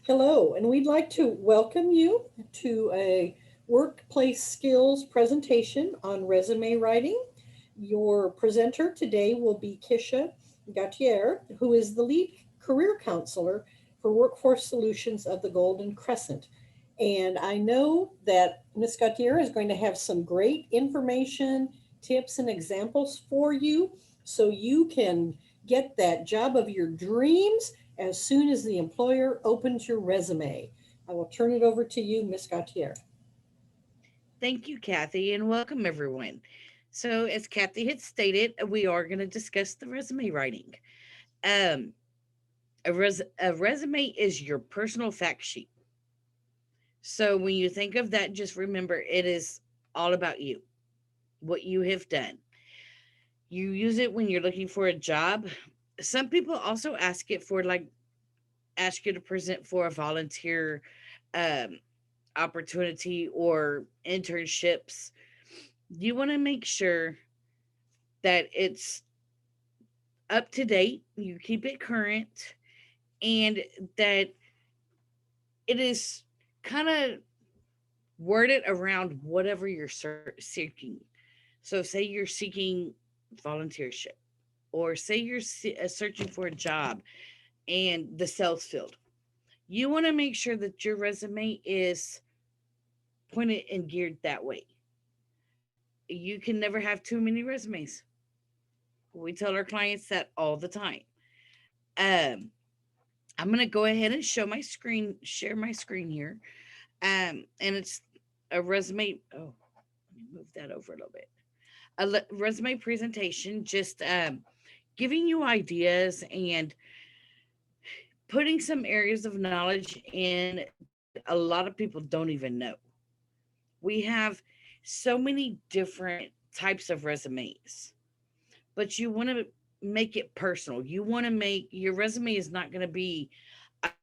Hello, and we'd like to welcome you to a workplace skills presentation on resume writing. Your presenter today will be Kisha Gautier, who is the lead career counselor for Workforce Solutions of the Golden Crescent. And I know that Ms. Gautier is going to have some great information, tips, and examples for you so you can get that job of your dreams as soon as the employer opens your resume. I will turn it over to you, Ms. Gautier. Thank you, Kathy, and welcome everyone. So, as Kathy had stated, we are going to discuss the resume writing. Um, a resume is your personal fact sheet. So, when you think of that, just remember it is all about you, what you have done. You use it when you're looking for a job. Some people also ask it for, like, ask you to present for a volunteer um, opportunity or internships. You want to make sure that it's up to date, you keep it current, and that it is kind of worded around whatever you're seeking. So, say you're seeking volunteership, or say you're searching for a job and the sales field. You want to make sure that your resume is pointed and geared that way. You can never have too many resumes. We tell our clients that all the time. Um, I'm going to go ahead and share my screen here. And it's a resume. Oh, let me move that over a little bit. Resume presentation, just giving you ideas and putting some areas of knowledge in that a lot of people don't even know. We have so many different types of resumes, but you want to make it personal. You want to make your resume is not going to be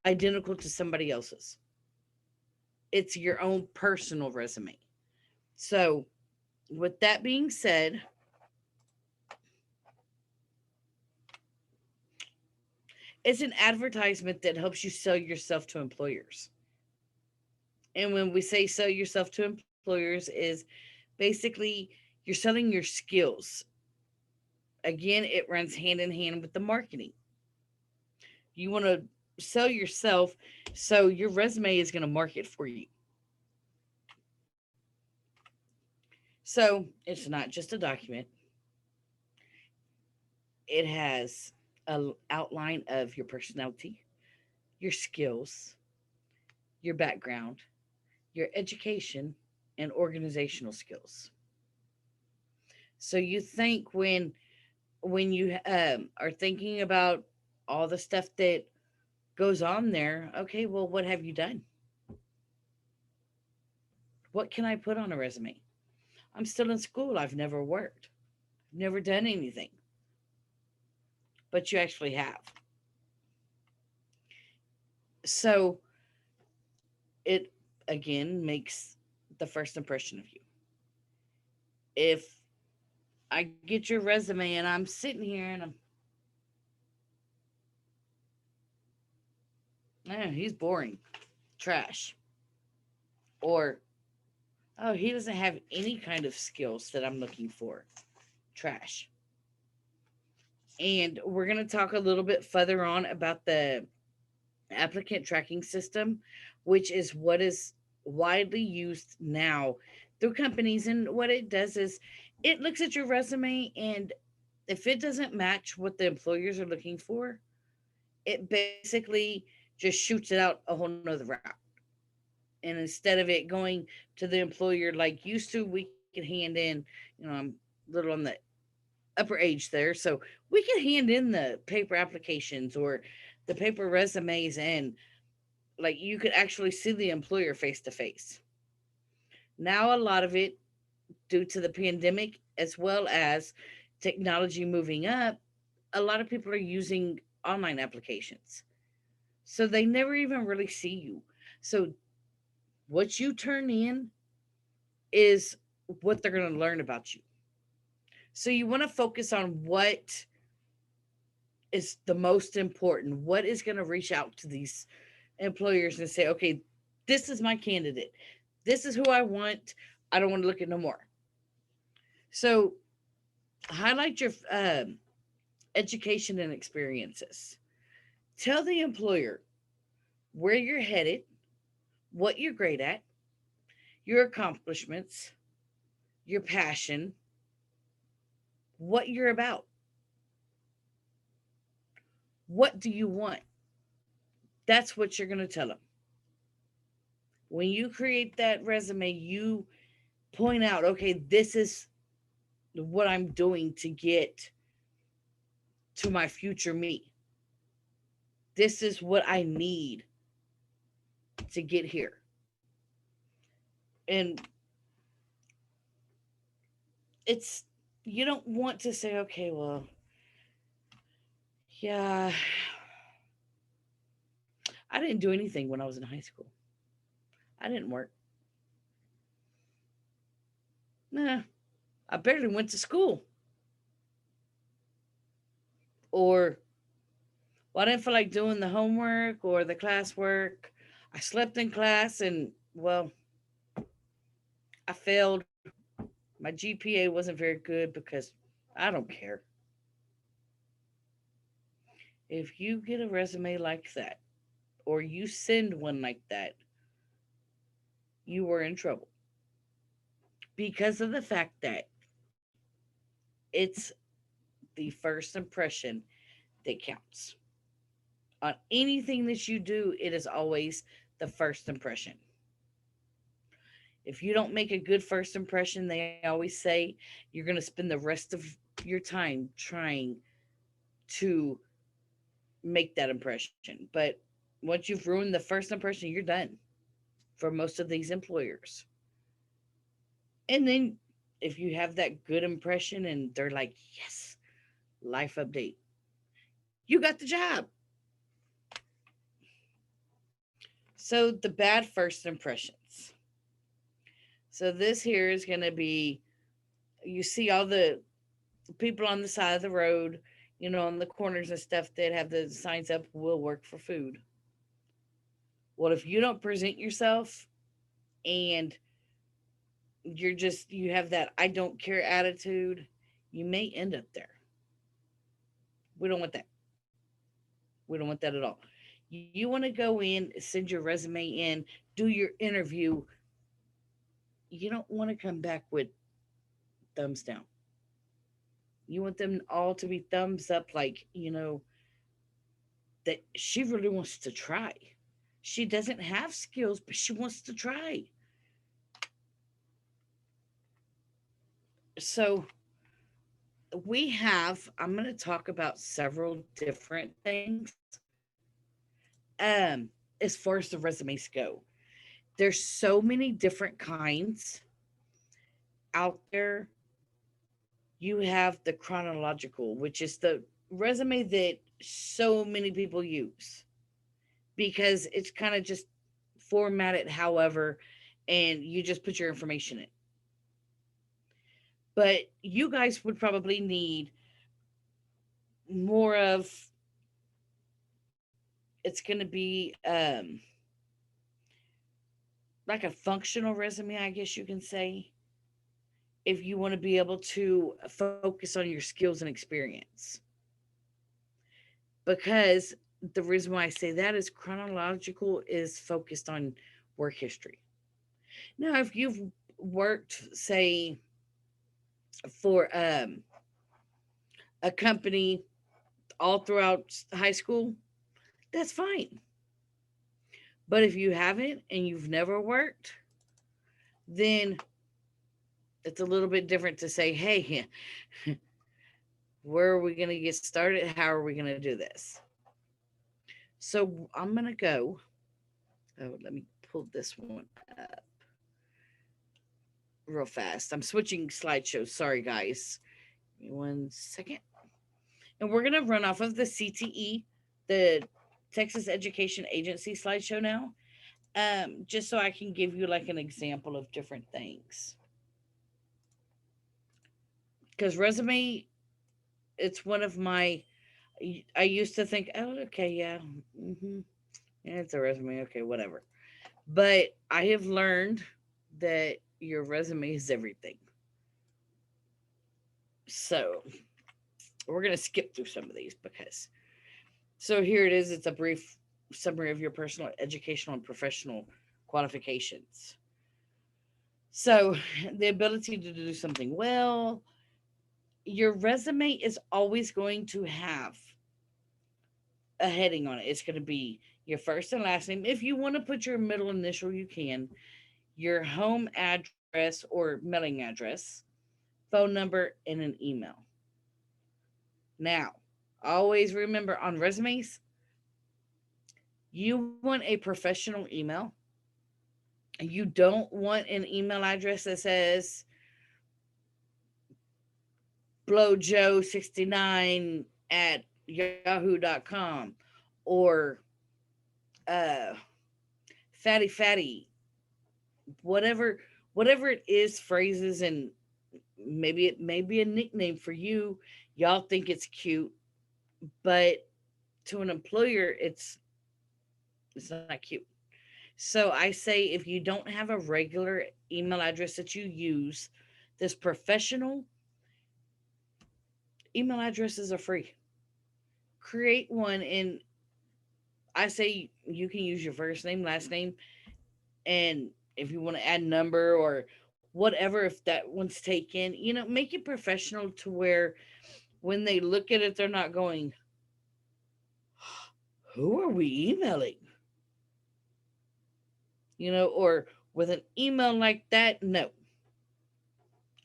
identical to somebody else's. It's your own personal resume. So, with that being said, it's an advertisement that helps you sell yourself to employers. And when we say sell yourself to employers is basically you're selling your skills. Again, it runs hand in hand with the marketing. You want to sell yourself, so your resume is going to market for you. So, it's not just a document. It has an outline of your personality, your skills, your background, your education, and organizational skills. So you think when you are thinking about all the stuff that goes on there, okay, well, what have you done? What can I put on a resume? I'm still in school. I've never worked. I've never done anything. But you actually have. So it again makes the first impression of you. If I get your resume and I'm sitting here and I'm, he's boring, trash, or oh, he doesn't have any kind of skills that I'm looking for, trash. And we're going to talk a little bit further on about the applicant tracking system, which is what is widely used now through companies. And what it does is it looks at your resume, and if it doesn't match what the employers are looking for, it basically just shoots it out a whole nother route. And instead of it going to the employer like used to, we can hand in, I'm a little on the upper age there, so we can hand in the paper applications or the paper resumes, and like you could actually see the employer face to face. Now, a lot of it, due to the pandemic as well as technology moving up, a lot of people are using online applications. So they never even really see you. So what you turn in is what they're going to learn about you. So you want to focus on what is the most important, what is going to reach out to these employers and say, okay, this is my candidate. This is who I want. I don't want to look at no more. So highlight your education and experiences. Tell the employer where you're headed, what you're great at, your accomplishments, your passion, what you're about. What do you want? That's what you're going to tell them. When you create that resume, you point out, okay, this is what I'm doing to get to my future me. This is what I need to get here. And it's, you don't want to say, okay, well, yeah, I didn't do anything when I was in high school. I didn't work. Nah, I barely went to school. Or, well, I didn't feel like doing the homework or the classwork. I slept in class and, well, I failed. My GPA wasn't very good because I don't care. If you get a resume like that, or you send one like that, you were in trouble because of the fact that it's the first impression that counts. On anything that you do, it is always the first impression. If you don't make a good first impression, they always say you're going to spend the rest of your time trying to make that impression. But once you've ruined the first impression, you're done for most of these employers. And then if you have that good impression and they're like, yes, life update, you got the job. So the bad first impressions. So this here is going to be, you see all the people on the side of the road, on the corners and stuff that have the signs up, will work for food. Well, if you don't present yourself and you have that I don't care attitude, you may end up there. We don't want that. We don't want that at all. You want to go in, send your resume in, do your interview. You don't want to come back with thumbs down. You want them all to be thumbs up, like, that she really wants to try. She doesn't have skills, but she wants to try. So I'm going to talk about several different things as far as the resumes go. There's so many different kinds out there. You have the chronological, which is the resume that so many people use because it's kind of just formatted however, and you just put your information in. But you guys would probably need more of, it's going to be like a functional resume, I guess you can say, if you want to be able to focus on your skills and experience. Because the reason why I say that is chronological is focused on work history. Now, if you've worked, say, for a company all throughout high school, that's fine. But if you haven't and you've never worked, then it's a little bit different to say, hey, where are we going to get started? How are we going to do this? So I'm going to go. Oh, let me pull this one up real fast. I'm switching slideshows. Sorry, guys. Give me 1 second. And we're going to run off of the CTE, the Texas Education Agency slideshow now, just so I can give you like an example of different things. Because resume, it's one of my, I used to think, oh, okay, yeah, Yeah, it's a resume. Okay, whatever. But I have learned that your resume is everything. So we're going to skip through some of these because. So here it is. It's a brief summary of your personal, educational, and professional qualifications. So the ability to do something well, your resume is always going to have a heading on it. It's going to be your first and last name. If you want to put your middle initial, you can. Your home address or mailing address, phone number, and an email. Now, always remember on resumes, you want a professional email. You don't want an email address that says blowjoe69 at yahoo.com or uh fatty whatever it is, phrases, and maybe it may be a nickname for you. Y'all think it's cute, but to an employer it's not cute. So I say if you don't have a regular email address that you use, this professional email addresses are free. Create one, and I say you can use your first name, last name, and if you want to add number or whatever, if that one's taken, make it professional to where when they look at it, they're not going, who are we emailing? Or with an email like that, no.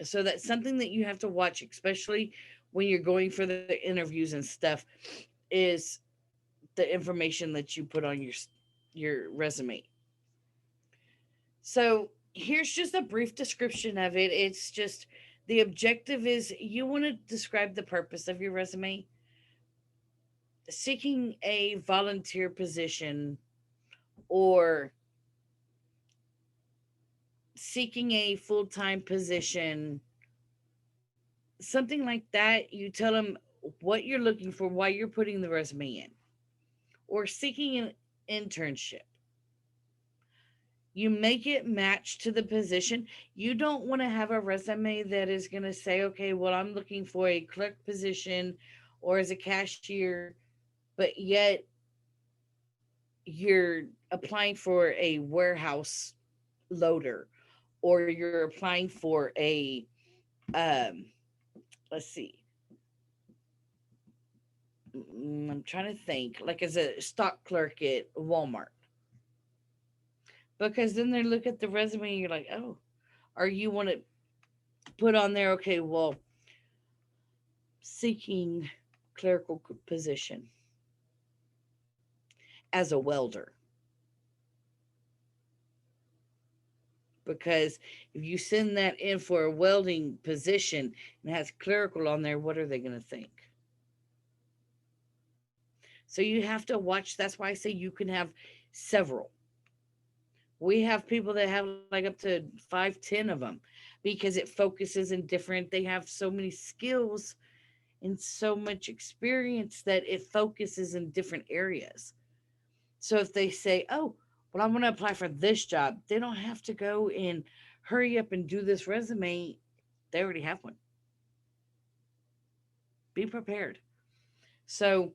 So that's something that you have to watch, especially when you're going for the interviews and stuff, is the information that you put on your resume. So here's just a brief description of it. It's just the objective is you want to describe the purpose of your resume, seeking a volunteer position or seeking a full-time position, something like that. You tell them what you're looking for, why you're putting the resume in, or seeking an internship. You make it match to the position. You don't want to have a resume that is going to say, okay, well, I'm looking for a clerk position or as a cashier, but yet you're applying for a warehouse loader, or you're applying for a um let's see, I'm trying to think, like as a stock clerk at Walmart, because then they look at the resume and you're like, oh, or you want to put on there, okay, well, seeking clerical position as a welder. Because if you send that in for a welding position and has clerical on there, what are they going to think? So you have to watch. That's why I say you can have several. We have people that have like up to 5, 10 of them because it focuses in different, they have so many skills and so much experience that it focuses in different areas. So if they say, oh, well, I'm going to apply for this job, they don't have to go and hurry up and do this resume. They already have one. Be prepared. So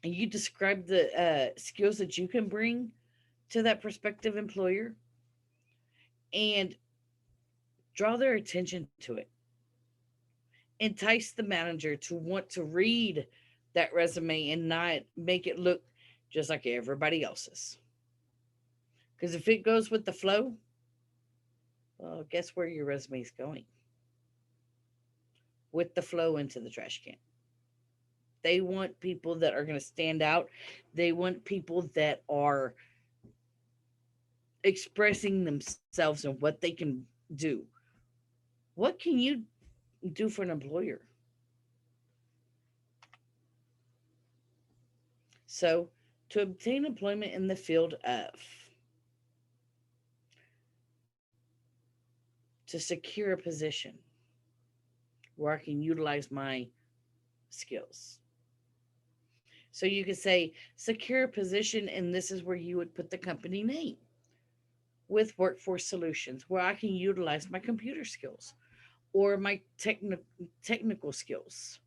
you describe the skills that you can bring to that prospective employer and draw their attention to it. Entice the manager to want to read that resume and not make it look just like everybody else's. Because if it goes with the flow, well, guess where your resume is going? With the flow into the trash can. They want people that are going to stand out. They want people that are expressing themselves and what they can do. What can you do for an employer? So, to obtain employment in the field of, to secure a position where I can utilize my skills. So you could say secure a position, and this is where you would put the company name with Workforce Solutions, where I can utilize my computer skills or my technical skills,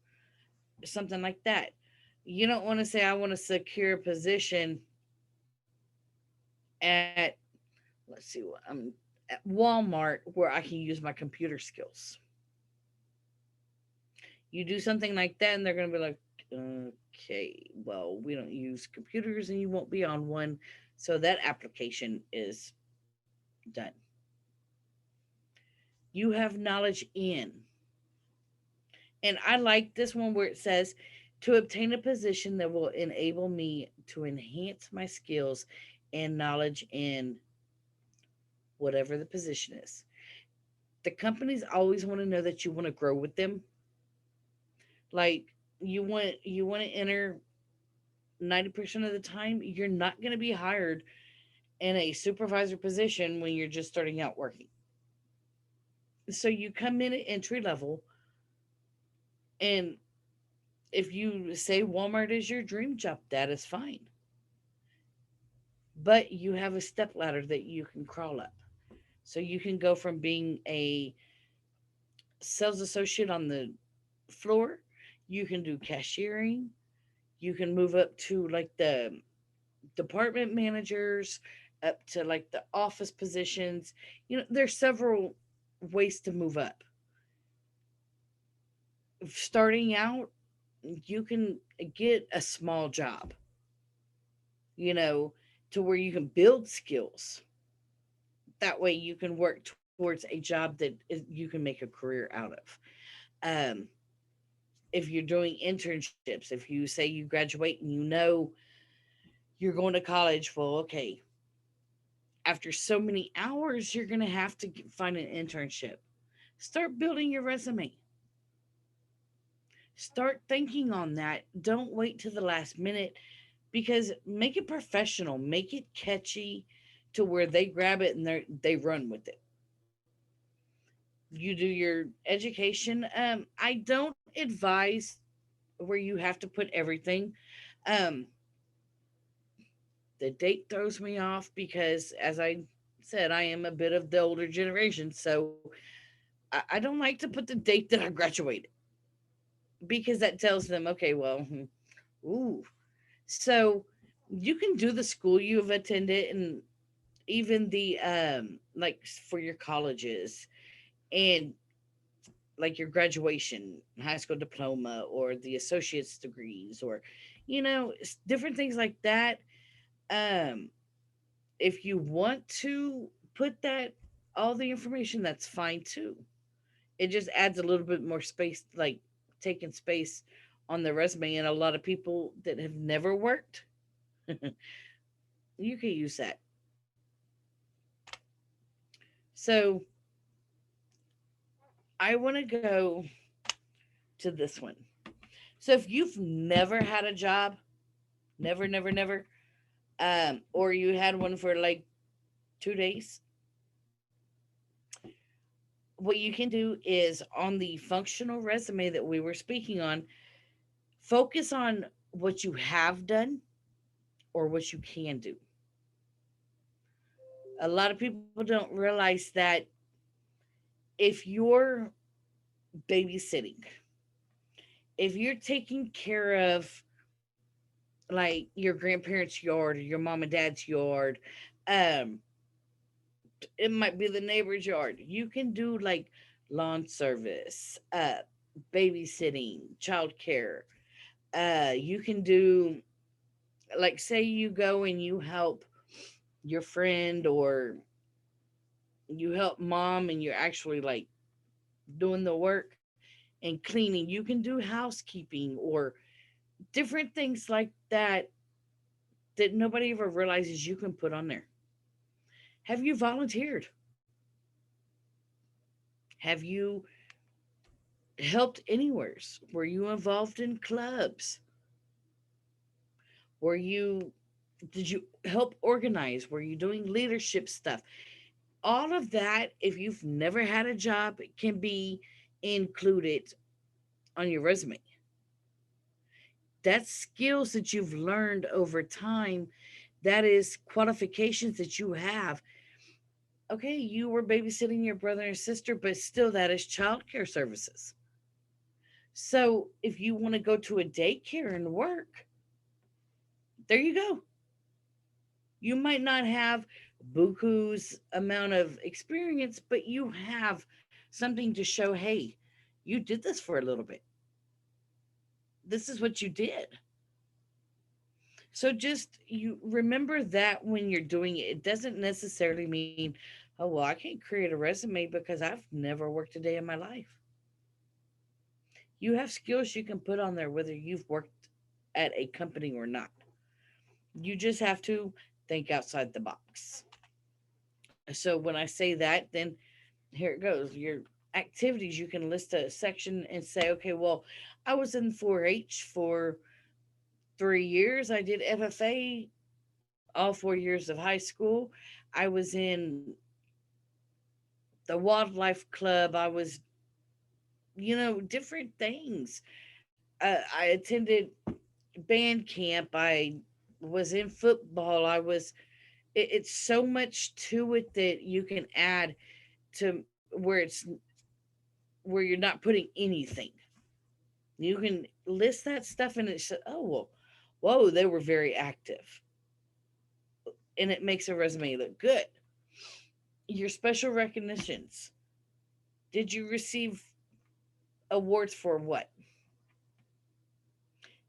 something like that. You don't want to say, I want to secure a position at, let's see, what at Walmart where I can use my computer skills. You do something like that, and they're going to be like, okay, well, we don't use computers and you won't be on one. So that application is done. You have knowledge in. And I like this one where it says, to obtain a position that will enable me to enhance my skills and knowledge in whatever the position is. The companies always want to know that you want to grow with them. Like, you want to enter 90% of the time, you're not going to be hired in a supervisor position when you're just starting out working. So you come in at entry level, and if you say Walmart is your dream job, that is fine. But you have a step ladder that you can crawl up. So you can go from being a sales associate on the floor, you can do cashiering, you can move up to like the department managers, up to like the office positions. There's several ways to move up. Starting out, you can get a small job, you know, to where you can build skills. That way you can work towards a job that you can make a career out of. Um, if you're doing internships, if you say you graduate and you're going to college, well, okay, after so many hours, you're going to have to find an internship. Start building your resume. Start thinking on that. Don't wait to the last minute, because make it professional, make it catchy to where they grab it and they run with it. You do your education. I don't advise where you have to put everything. Um, the date throws me off because, as I said, I am a bit of the older generation, so I don't like to put the date that I graduated, because that tells them, okay, well, ooh. So you can do the school you have attended, and even the like for your colleges, and like your graduation, high school diploma, or the associate's degrees, or different things like that. Um, if you want to put that all the information, that's fine too. It just adds a little bit more space, like taking space on the resume. And a lot of people that have never worked, you can use that. So I want to go to this one. So if you've never had a job, never, never, never, or you had one for like 2 days, what you can do is on the functional resume that we were speaking on, focus on what you have done or what you can do. A lot of people don't realize that if you're babysitting, if you're taking care of like your grandparents' yard or your mom and dad's yard, um, it might be the neighbor's yard. You can do like lawn service, babysitting, childcare. You can do, like, say you go and you help your friend, or you help mom and you're actually like doing the work and cleaning. You can do housekeeping or different things like that that nobody ever realizes you can put on there. Have you volunteered? Have you helped anywheres? Were you involved in clubs? Were you Did you help organize? Were you doing leadership stuff? All of that, if you've never had a job, can be included on your resume. That's skills that you've learned over time. That is qualifications that you have. Okay, you were babysitting your brother and sister, but still that is childcare services. So if you want to go to a daycare and work, there you go. You might not have buku's amount of experience, but you have something to show, hey, you did this for a little bit. This is what you did. So just you remember that when you're doing it, it doesn't necessarily mean, oh, well, I can't create a resume because I've never worked a day in my life. You have skills you can put on there whether you've worked at a company or not. You just have to think outside the box. So when I say that, then here it goes. Your activities, you can list a section and say, okay, well, I was in 4 H for 3 years. I did FFA all 4 years of high school. I was in the wildlife club. I was, different things. I attended band camp. I was in football. It's so much to it that you can add to where you're not putting anything. You can list that stuff and it's, oh, well, whoa, they were very active. And it makes a resume look good. Your special recognitions. Did you receive awards for what?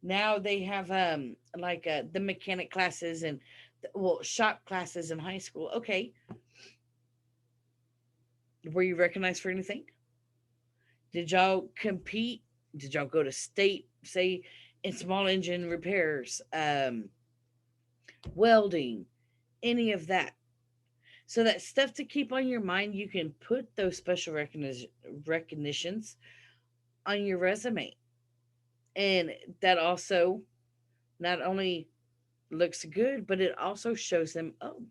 Now they have like the mechanic classes and well, shop classes in high school. Okay, were you recognized for anything? Did y'all compete? Did y'all go to state, say, in small engine repairs, welding, any of that? So that stuff to keep on your mind, you can put those special recognitions on your resume. And that also not only looks good, but it also shows them, oh,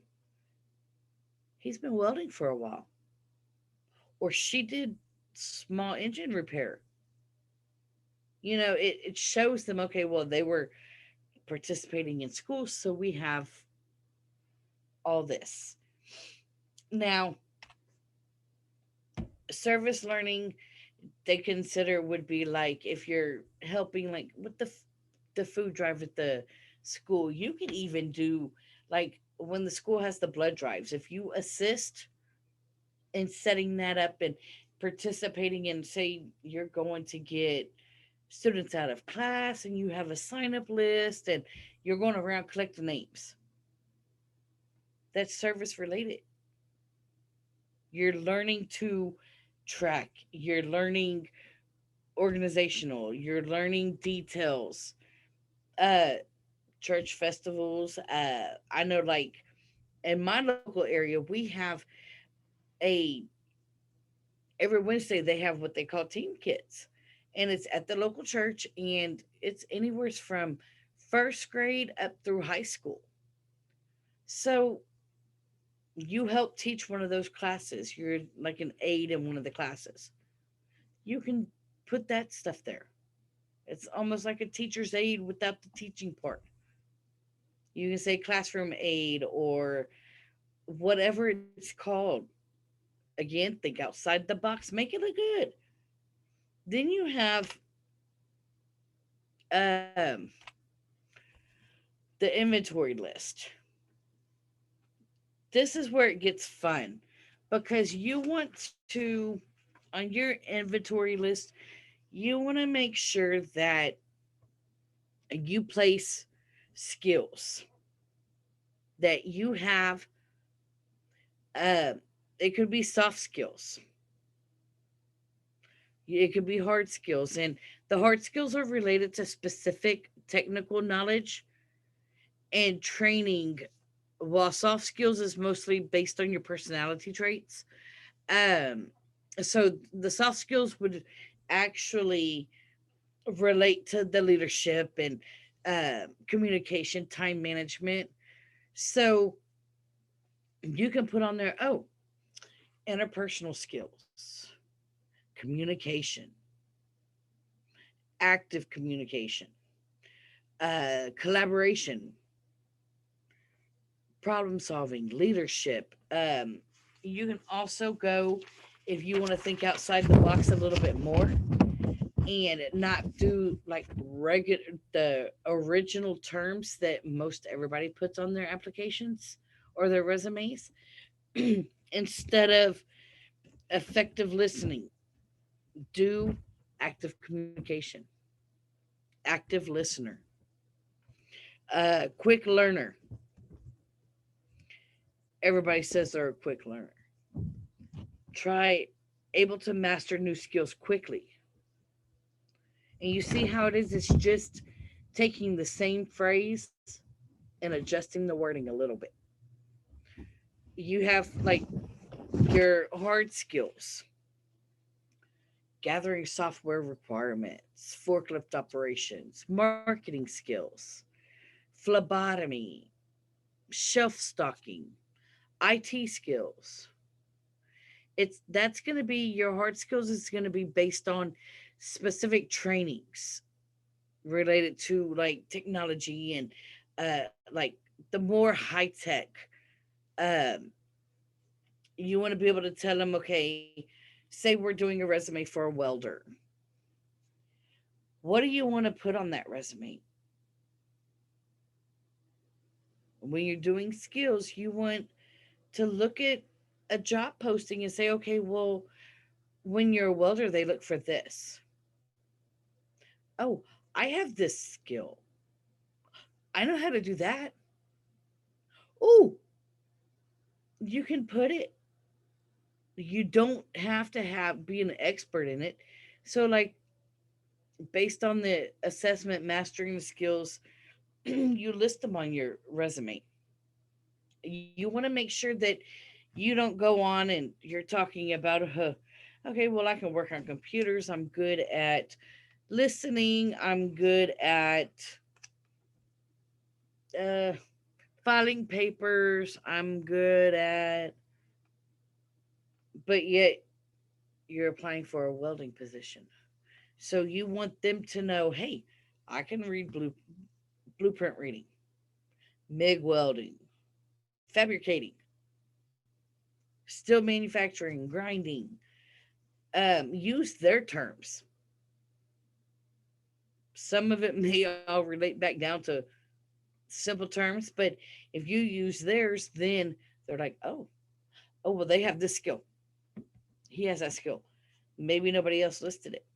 he's been welding for a while. Or she did small engine repair. It shows them, okay, well, they were participating in school, so we have all this. Now, service learning they consider would be like if you're helping like with the food drive at the school. You can even do like when the school has the blood drives, if you assist in setting that up and participating in, say you're going to get students out of class and you have a sign up list and you're going around collecting names, that's service related. You're learning to track, you're learning organizational, you're learning details. uh Church festivals, I know like in my local area we have a every Wednesday they have what they call team kits, and it's at the local church and it's anywhere from first grade up through high school. So you help teach one of those classes, you're like an aide in one of the classes, you can put that stuff there. It's almost like a teacher's aide without the teaching part. You can say classroom aide or whatever it's called. Again, think outside the box, make it look good. Then you have um, the inventory list. This is where it gets fun because you want to, on your inventory list, you want to make sure that you place skills that you have. Uh, it could be soft skills, it could be hard skills, and the hard skills are related to specific technical knowledge and training, while soft skills is mostly based on your personality traits. Um, so the soft skills would actually relate to the leadership and communication, time management. So you can put on there, oh, interpersonal skills, communication, active communication, collaboration, problem solving, leadership. You can also go, if you want to think outside the box a little bit more and not do like regular the original terms that most everybody puts on their applications or their resumes. Instead of effective listening, do active communication, active listener, quick learner. Everybody says they're a quick learner. Try able to master new skills quickly. And you see how it is? It's just taking the same phrase and adjusting the wording a little bit. You have like your hard skills, gathering software requirements, forklift operations, marketing skills, phlebotomy, shelf stocking, IT skills. It's that's going to be your hard skills is going to be based on specific trainings related to like technology and like the more high tech. Um, you want to be able to tell them, okay, say we're doing a resume for a welder. What do you want to put on that resume? When you're doing skills, you want to look at a job posting and say, okay, well, when you're a welder, they look for this. Oh, I have this skill. I know how to do that. Oh, you can put it. You don't have to have be an expert in it. So like based on the assessment mastering the skills, you list them on your resume. You want to make sure that you don't go on and you're talking about okay, well I can work on computers. I'm good at listening. I'm good at uh, filing papers. I'm good at, but yet you're applying for a welding position. So you want them to know, hey, I can read blueprint reading, MIG welding, fabricating, steel manufacturing, grinding. Use their terms. Some of it may all relate back down to simple terms, but if you use theirs, then they're like, oh, well, they have this skill. He has that skill. Maybe nobody else listed it.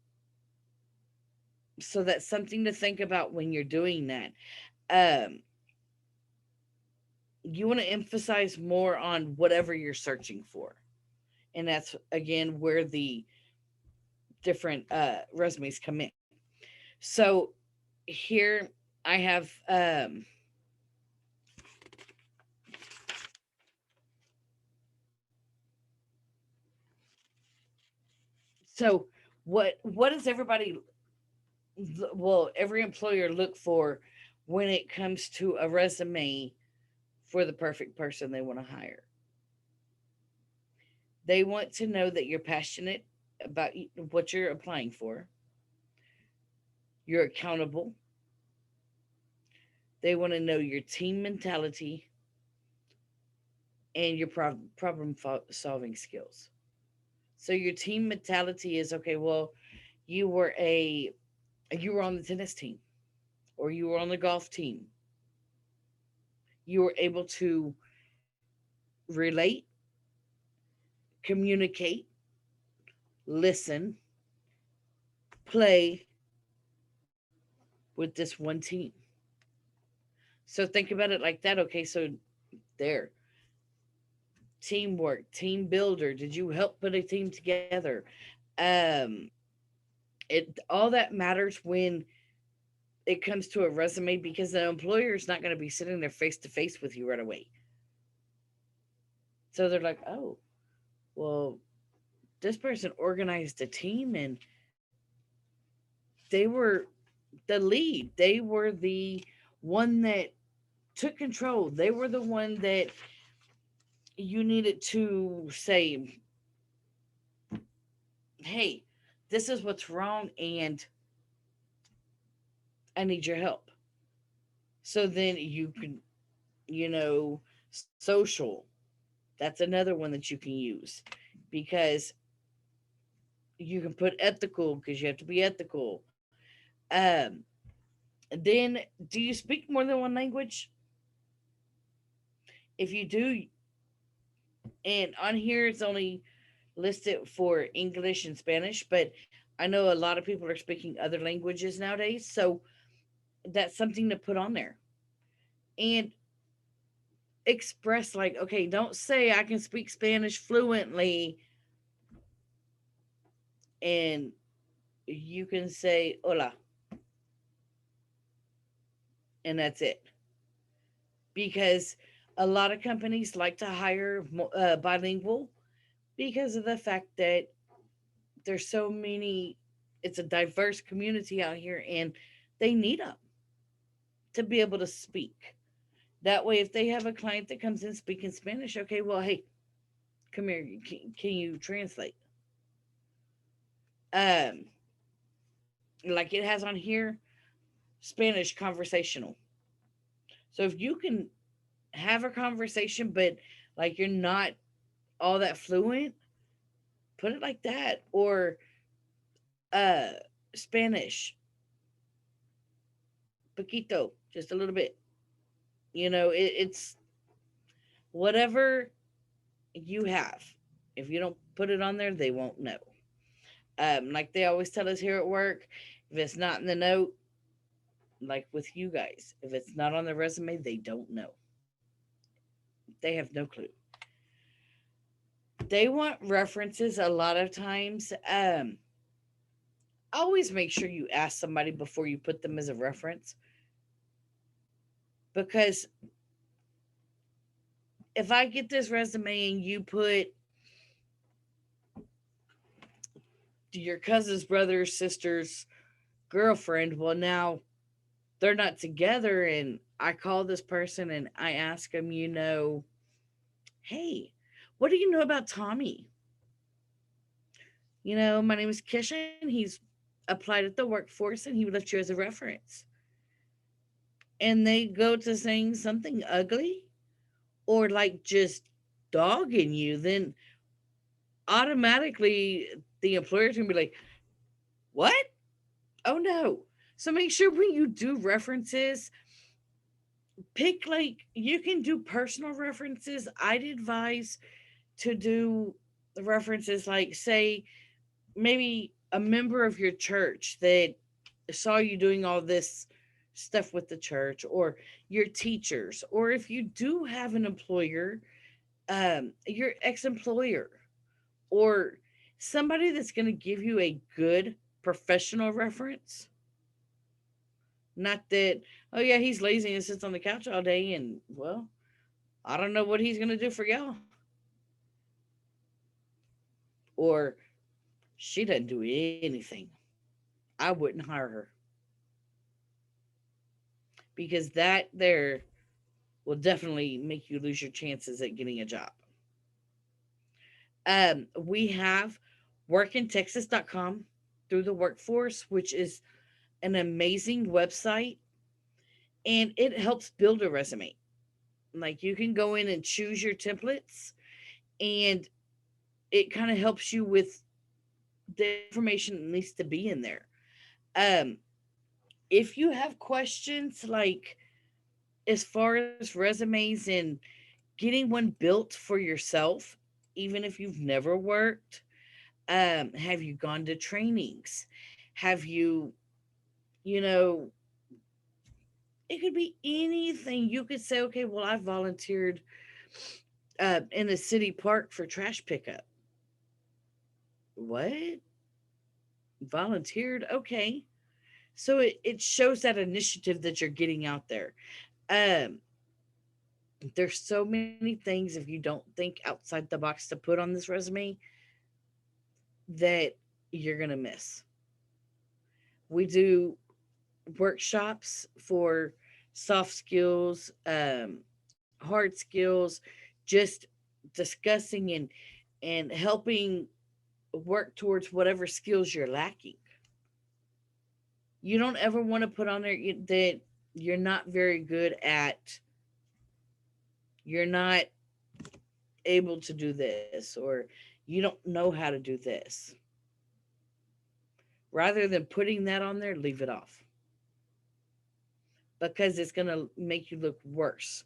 So that's something to think about when you're doing that. Um, you want to emphasize more on whatever you're searching for. And that's again where the different resumes come in. So here I have so what does everybody well every employer look for when it comes to a resume for the perfect person they want to hire? They want to know that you're passionate about what you're applying for. You're accountable. They want to know your team mentality and your problem solving skills. So your team mentality is okay. Well, you were a you were on the tennis team or you were on the golf team. You were able to relate, communicate, listen, play with this one team. So think about it like that. Okay, so there, teamwork, team builder. Did you help put a team together? Um, it all that matters when it comes to a resume because the employer is not going to be sitting there face to face with you right away. So they're like, oh, well, this person organized a team and they were the lead. They were the one that took control. They were the one that you needed to say, hey, this is what's wrong and I need your help. So then you can, you know, social. That's another one that you can use because you can put ethical because you have to be ethical. Um, then, do you speak more than one language? If you do, and on here it's only listed for English and Spanish, but I know a lot of people are speaking other languages nowadays, so that's something to put on there. And express, like, okay, don't say I can speak Spanish fluently, and you can say hola, and that's it. Because a lot of companies like to hire bilingual because of the fact that there's so many, it's a diverse community out here, and they need them to be able to speak. That way, if they have a client that comes in speaking Spanish, okay, well, hey, come here, can you translate? Um, like it has on here, Spanish conversational. So if you can have a conversation, but like you're not all that fluent, put it like that. Or uh, Spanish, poquito, just a little bit. It's whatever you have. If you don't put it on there, they won't know. Like they always tell us here at work, if it's not in the note, like with you guys, if it's not on the resume, they don't know. They have no clue. They want references a lot of times. Always make sure you ask somebody before you put them as a reference, because if I get this resume and you put your cousin's brother's sister's girlfriend, well, now they're not together, and I call this person and I ask them, hey, what do you know about Tommy? My name is Kisha, and he's applied at the workforce, and he would left you as a reference. And they go to saying something ugly or like just dogging you, then automatically the employer's gonna be like, what? Oh no. So make sure when you do references, pick, like, you can do personal references. I'd advise to do the references, like, say, maybe a member of your church that saw you doing all this stuff with the church, or your teachers, or if you do have an employer, your ex-employer, or somebody that's going to give you a good professional reference. Not that, oh yeah, he's lazy and sits on the couch all day, and well, I don't know what he's going to do for y'all. Or she doesn't do anything. I wouldn't hire her, because that there will definitely make you lose your chances at getting a job. We have workintexas.com through the workforce, which is an amazing website, and it helps build a resume. Like you can go in and choose your templates, and it kind of helps you with the information that needs to be in there. Um, if you have questions, like as far as resumes and getting one built for yourself, even if you've never worked, have you gone to trainings? Have you, you know, it could be anything. You could say, okay, well, I volunteered in a city park for trash pickup. What? Volunteered? Okay. So it shows that initiative that you're getting out there. Um, there's so many things, if you don't think outside the box, to put on this resume, that you're going to miss. We do workshops for soft skills, hard skills, just discussing and helping work towards whatever skills you're lacking. You don't ever want to put on there that you're not very good at, you're not able to do this, or you don't know how to do this. Rather than putting that on there, leave it off, because it's going to make you look worse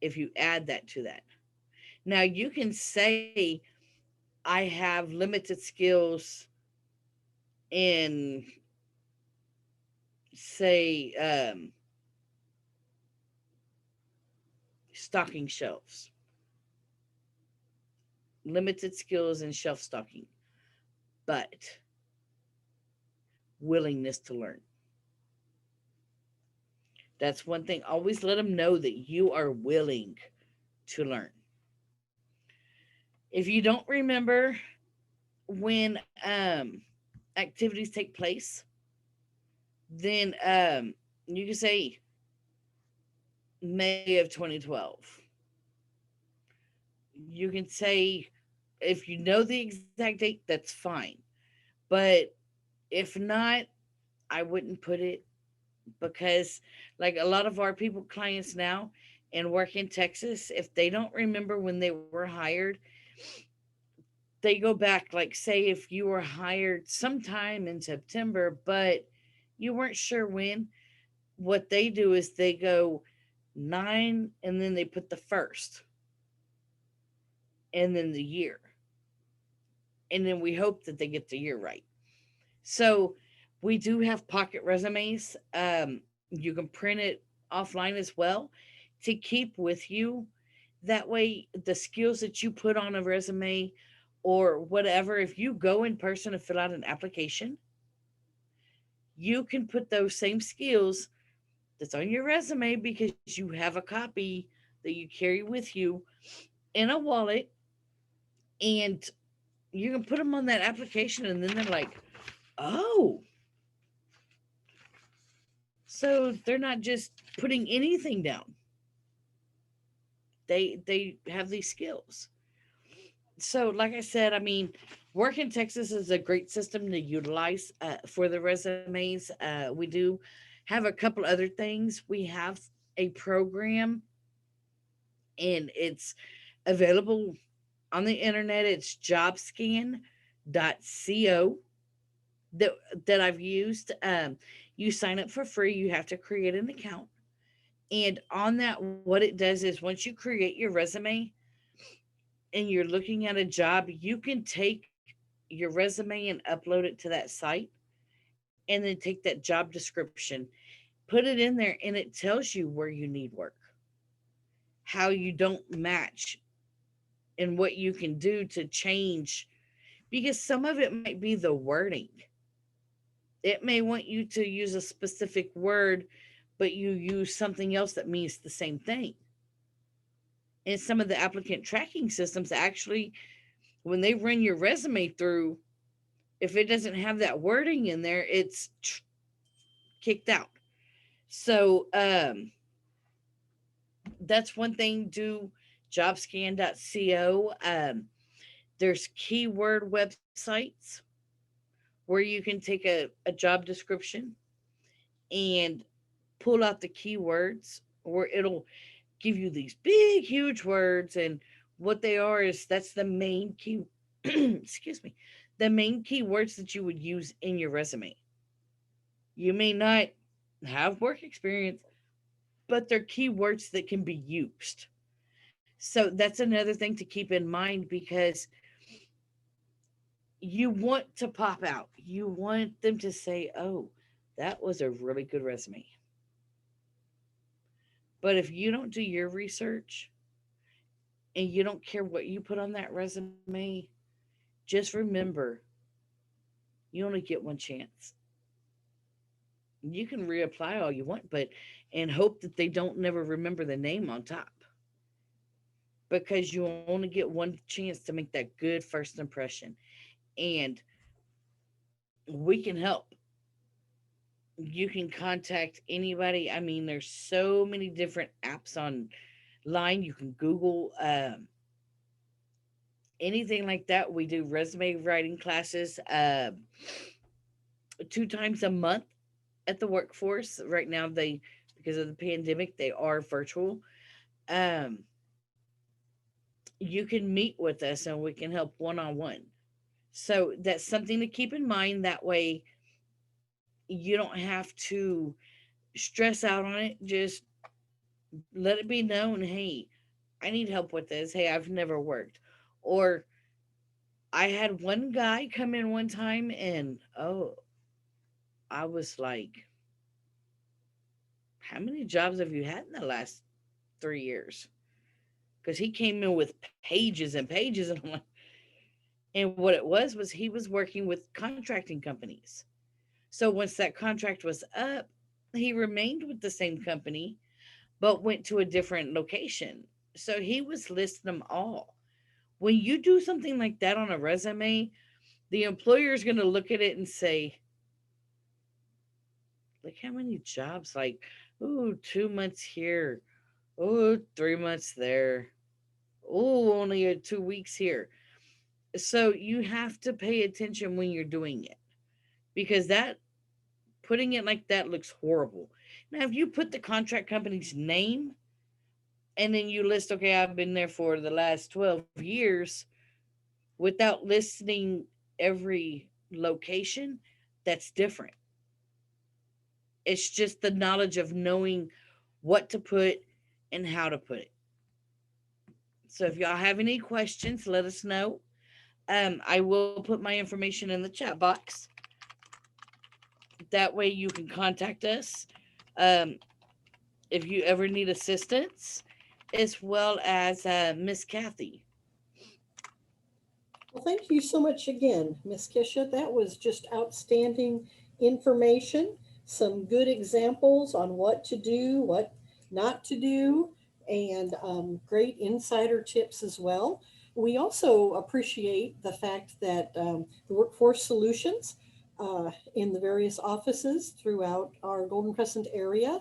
if you add that to that. Now, you can say, I have limited skills in, say, stocking shelves, limited skills in shelf stocking, but willingness to learn. That's one thing. Always let them know that you are willing to learn. If you don't remember when activities take place, then you can say May of 2012. You can say, if you know the exact date, that's fine. But if not, I wouldn't put it, because, like, a lot of our people, clients now and work in Texas, if they don't remember when they were hired, they go back, like, say if you were hired sometime in September, but you weren't sure when, what they do is they go 9 and then they put the first and then the year. And then we hope that they get the year right. So we do have pocket resumes. You can print it offline as well to keep with you. That way, the skills that you put on a resume or whatever, if you go in person and fill out an application, you can put those same skills that's on your resume, because you have a copy that you carry with you in a wallet, and you can put them on that application, and then they're like, oh, so they're not just putting anything down. They have these skills. So, like I said, I mean, work in Texas is a great system to utilize for the resumes. We do have a couple other things. We have a program, and it's available on the internet. It's jobscan.co that that I've used. You sign up for free. You have to create an account, and on that, what it does is, once you create your resume and you're looking at a job, you can take your resume and upload it to that site, and then take that job description, put it in there, and it tells you where you need work, how you don't match, and what you can do to change, because some of it might be the wording. It may want you to use a specific word, but you use something else that means the same thing. And some of the applicant tracking systems actually, when they run your resume through, if it doesn't have that wording in there, it's kicked out. So that's one thing. Do jobscan.co. There's keyword websites where you can take a job description and pull out the keywords, or it'll give you these big, huge words. And what they are is, that's the main key, excuse me, the main keywords that you would use in your resume. You may not have work experience, but they're keywords that can be used. So that's another thing to keep in mind, because you want to pop out. You want them to say, oh, that was a really good resume. But if you don't do your research and you don't care what you put on that resume, just remember, you only get one chance. You can reapply all you want, but and hope that they don't never remember the name on top, because you only get one chance to make that good first impression. And we can help. You can contact anybody. I mean, there's so many different apps online. You can Google anything like that. We do resume writing classes 2 times a month at the workforce. Right now, they because of the pandemic, they are virtual. Um, you can meet with us and we can help one on one. So that's something to keep in mind. That way, you don't have to stress out on it. Just let it be known, hey, I need help with this. Hey, I've never worked. Or I had one guy come in one time and I was like, how many jobs have you had in the last 3 years? Because he came in with pages and pages, and I'm like, and what it was he was working with contracting companies. So once that contract was up, he remained with the same company, but went to a different location. So he was listing them all. When you do something like that on a resume, the employer is going to look at it and say, like, how many jobs? Like, ooh, 2 months here. Oh, 3 months there. Oh, only 2 weeks here. So you have to pay attention when you're doing it, because that putting it like that looks horrible. Now, if you put the contract company's name and then you list, okay, I've been there for the last 12 years without listing every location, that's different. It's just the knowledge of knowing what to put and how to put it. So if y'all have any questions, let us know. I will put my information in the chat box. That way you can contact us um, if you ever need assistance, as well as Miss Kathy. Well, thank you so much again, Miss Kisha. That was just outstanding information, some good examples on what to do, what not to do, and great insider tips as well. We also appreciate the fact that the Workforce Solutions in the various offices throughout our Golden Crescent area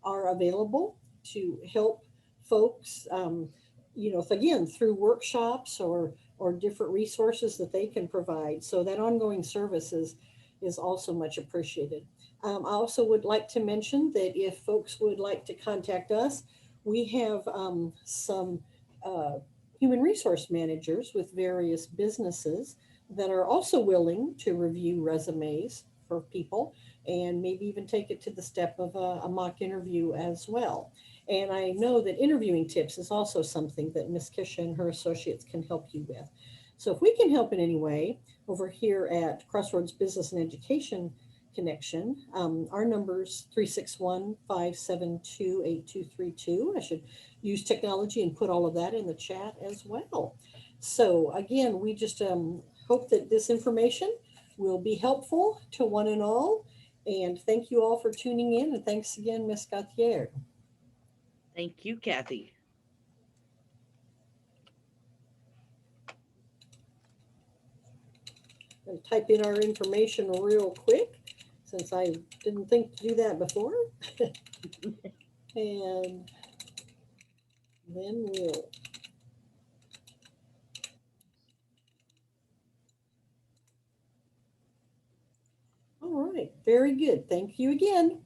are available to help folks, again, through workshops or different resources that they can provide. So that ongoing service is also much appreciated. I also would like to mention that if folks would like to contact us, we have some uh, human resource managers with various businesses that are also willing to review resumes for people and maybe even take it to the step of a mock interview as well. And I know that interviewing tips is also something that Ms. Kisha and her associates can help you with. So if we can help in any way over here at Crossroads Business and Education Connection, our number's 361-572-8232. I should use technology and put all of that in the chat as well. So again, we just hope that this information will be helpful to one and all. And thank you all for tuning in. And thanks again, Ms. Gauthier. Thank you, Kathy. And type in our information real quick since I didn't think to do that before. And then we'll. All right, very good. Thank you again.